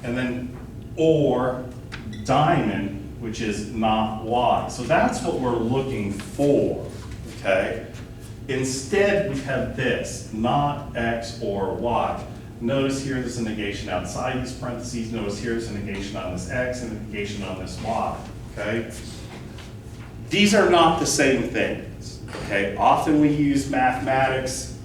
and then or diamond, which is not y. So that's what we're looking for, okay? Instead, we have this, not x or y. Notice here there's a negation outside these parentheses. Notice here there's a negation on this x and a negation on this y, okay? These are not the same things, okay? Often we use mathematics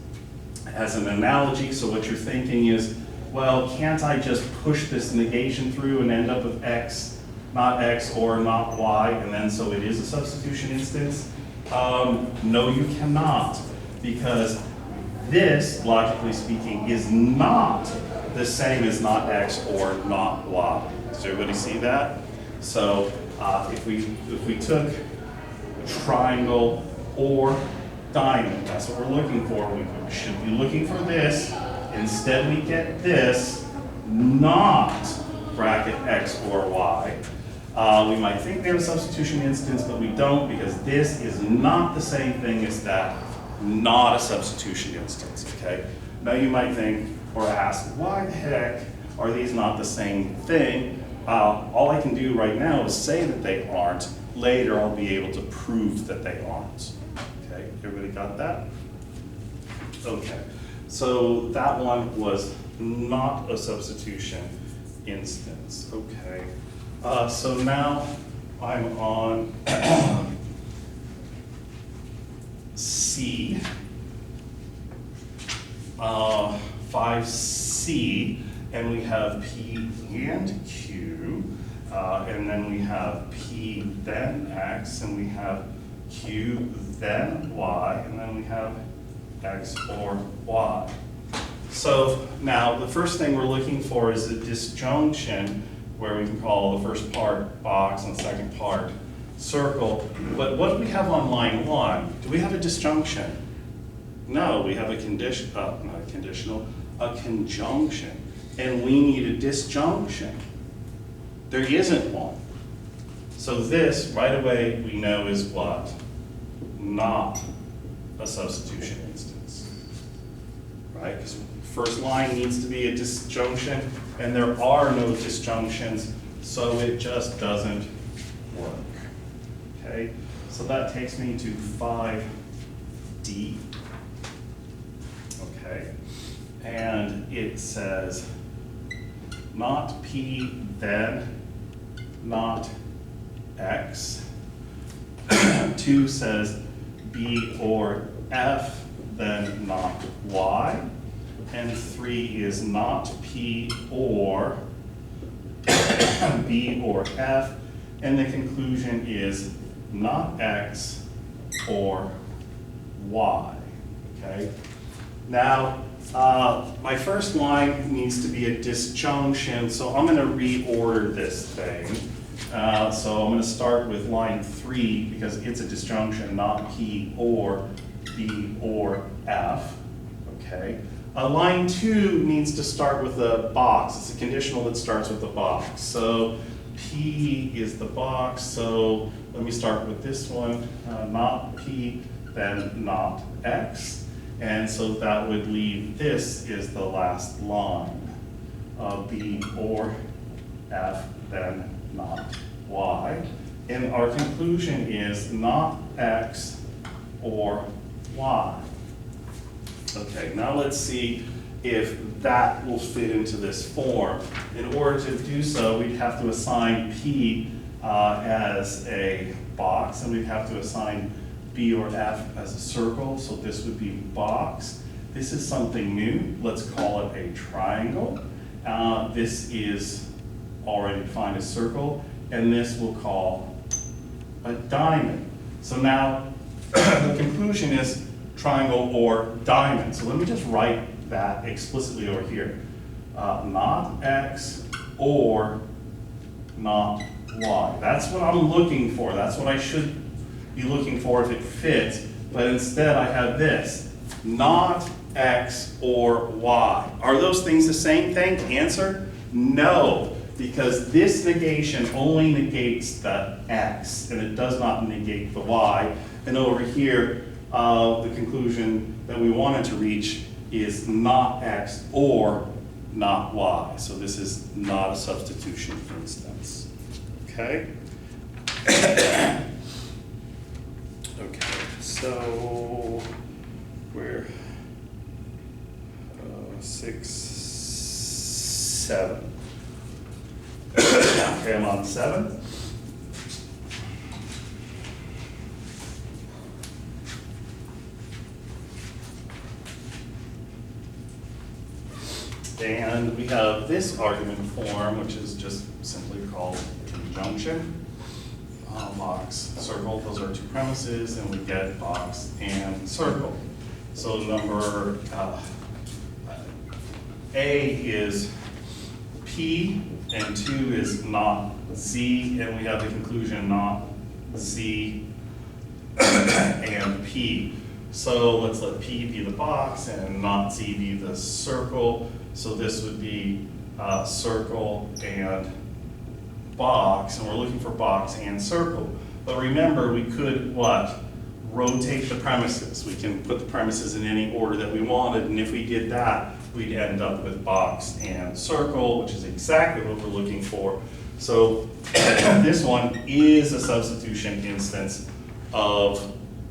as an analogy, so what you're thinking is, well, can't I just push this negation through and end up with x, not x or not y, and then so it is a substitution instance? No, you cannot, because this, logically speaking, is not the same as not x or not y. Does everybody see that? So if we took triangle or diamond, that's what we're looking for. We should be looking for this. Instead, we get this, not bracket x or y. We might think we have a substitution instance, but we don't, because this is not the same thing as that, not a substitution instance, okay? Now you might think or ask, why the heck are these not the same thing? All I can do right now is say that they aren't. Later, I'll be able to prove that they aren't. Okay, everybody got that? Okay, so that one was not a substitution instance. Okay, so now I'm on C, 5C, and we have P and Q, and then we have P then X, and we have Q then Y, and then we have X or Y. So now the first thing we're looking for is a disjunction where we can call the first part box and the second part circle. But what do we have on line 1? Do we have a disjunction? No, we have a condition, not a conditional, a conjunction. And we need a disjunction. There isn't one. So this, right away, we know is what? Not a substitution instance. Right? Because first line needs to be a disjunction, and there are no disjunctions, so it just doesn't work. Okay? So that takes me to 5D. Okay? And it says, not P, then not X. 2 says B or F, then not Y. And 3 is not P or B or F. And the conclusion is not X or Y. Okay? Now, my first line needs to be a disjunction, so I'm going to reorder this thing. So I'm going to start with line 3 because it's a disjunction, not P or B or F. Okay. Line 2 needs to start with a box. It's a conditional that starts with a box. So P is the box, so let me start with this one, not P, then not X. And so that would leave this is the last line, B or F, then not Y. And our conclusion is not X or Y. Okay, now let's see if that will fit into this form. In order to do so, we'd have to assign P as a box, and we'd have to assign B or F as a circle, so this would be box. This is something new. Let's call it a triangle. This is already defined as circle, and this we'll call a diamond. So now the conclusion is triangle or diamond. So let me just write that explicitly over here. Not X or not Y. That's what I'm looking for. That's what I should be looking for if it fits. But instead I have this, not X or Y. Are those things the same thing? Answer, no, because this negation only negates the X and it does not negate the Y. And over here, the conclusion that we wanted to reach is not X or not Y. So this is not a substitution instance, okay? Okay, so we're 6, 7. Okay, I'm on 7. And we have this argument form, which is just simply called conjunction. Box, circle, those are two premises, and we get box and circle. So number A is P, and 2 is not Z, and we have the conclusion not Z and P. So let's let P be the box and not Z be the circle. So this would be circle and box, and we're looking for box and circle. But remember, we could what? Rotate the premises. We can put the premises in any order that we wanted, and if we did that, we'd end up with box and circle, which is exactly what we're looking for. So this one is a substitution instance of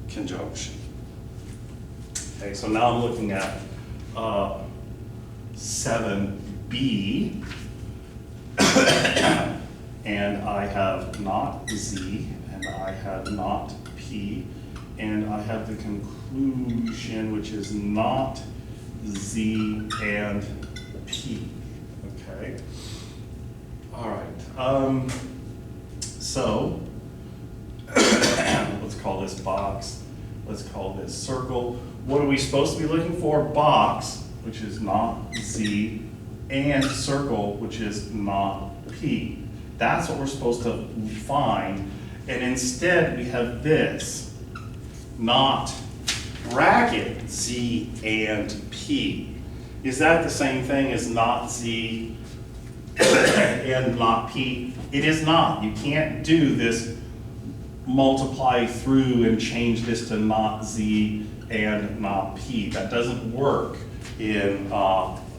conjunction. Okay, so now I'm looking at 7b, and I have not Z, and I have not P, and I have the conclusion, which is not Z and P, okay? All right, so let's call this box, let's call this circle. What are we supposed to be looking for? Box, which is not Z, and circle, which is not P. That's what we're supposed to find, and instead we have this, not bracket Z and P. Is that the same thing as not Z and not P? It is not. You can't do this multiply through and change this to not Z and not P. That doesn't work in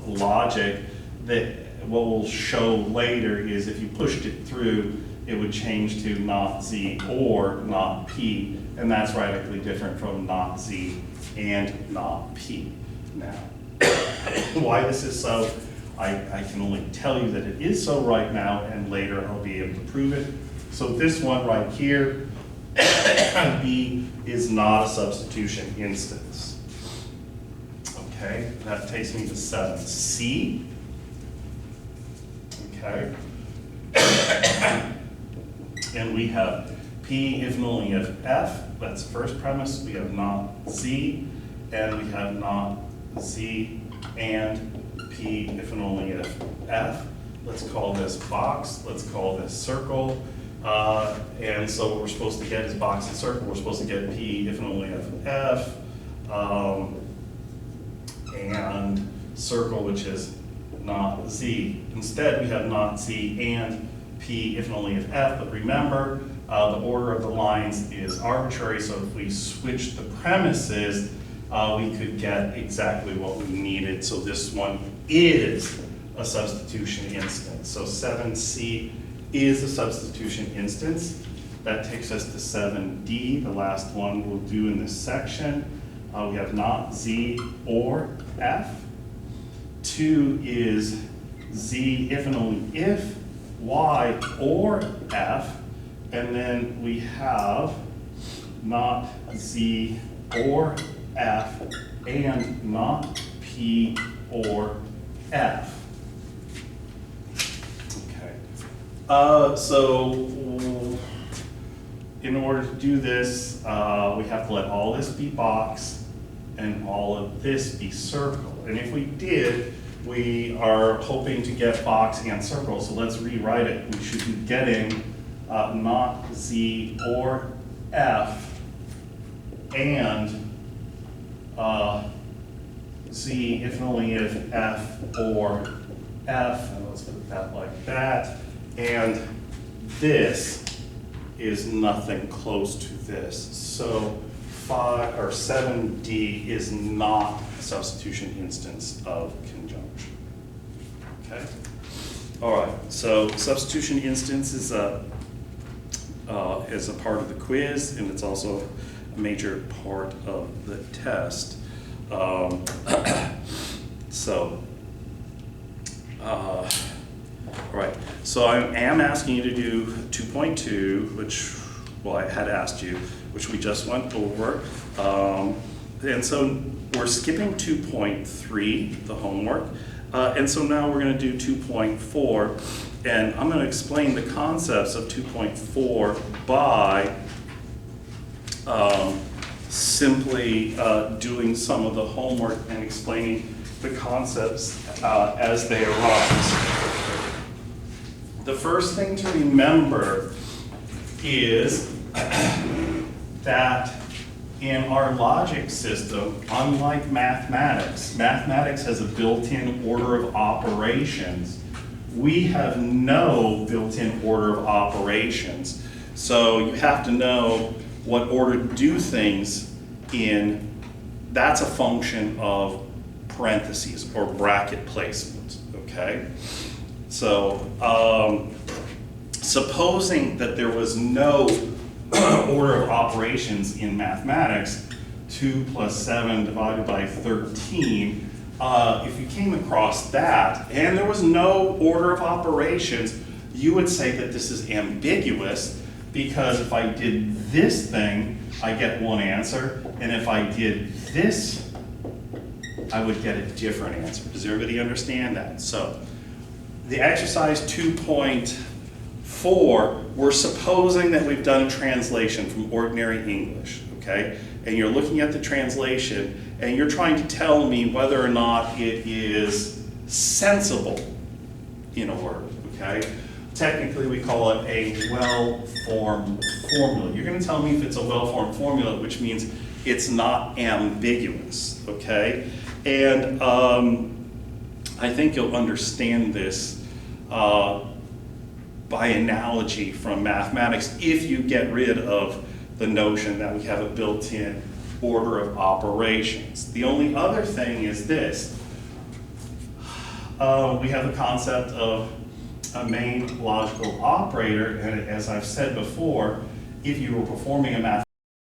logic. That what we'll show later is if you pushed it through, it would change to not Z or not P, and that's radically different from not Z and not P. Now, why this is so, I can only tell you that it is so right now, and later I'll be able to prove it. So this one right here, B, is not a substitution instance. Okay, that takes me to 7C. Okay. And we have P if and only if F, that's the first premise. We have not Z, and we have not Z and P if and only if F. Let's call this box, let's call this circle. And so what we're supposed to get is box and circle. We're supposed to get P if and only if F, and circle, which is not Z. Instead, we have not Z and P if and only if F, but remember, the order of the lines is arbitrary, so if we switch the premises, we could get exactly what we needed. So this one is a substitution instance. So 7C is a substitution instance. That takes us to 7D, the last one we'll do in this section. We have not Z or F. 2 is Z if and only if, Y or F, and then we have not Z or F and not P or F. Okay. So in order to do this, we have to let all this be box and all of this be circle. And if we did, we are hoping to get box and circle, so let's rewrite it. We should be getting not Z or F and Z if and only if F or F, and let's put that like that. And this is nothing close to this. So 7D is not a substitution instance of conjunction. Okay. All right, so substitution instance is a part of the quiz, and it's also a major part of the test. All right, so I am asking you to do 2.2, which, well, I had asked you, which we just went over. And so we're skipping 2.3, the homework. And so now we're going to do 2.4, and I'm going to explain the concepts of 2.4 by simply doing some of the homework and explaining the concepts as they arise. The first thing to remember is that in our logic system, unlike mathematics, mathematics has a built-in order of operations. We have no built-in order of operations. So you have to know what order to do things in. That's a function of parentheses or bracket placement, okay? So supposing that there was no order of operations in mathematics, 2 plus 7 divided by 13, if you came across that and there was no order of operations, you would say that this is ambiguous, because if I did this thing, I get one answer, and if I did this, I would get a different answer. Does everybody understand that? So the exercise 2.4, we're supposing that we've done a translation from ordinary English, okay? And you're looking at the translation and you're trying to tell me whether or not it is sensible in a word, okay? Technically, we call it a well-formed formula. You're going to tell me if it's a well-formed formula, which means it's not ambiguous, okay? And I think you'll understand this by analogy from mathematics if you get rid of the notion that we have a built-in order of operations. The only other thing is this. We have the concept of a main logical operator, and as I've said before, if you were performing a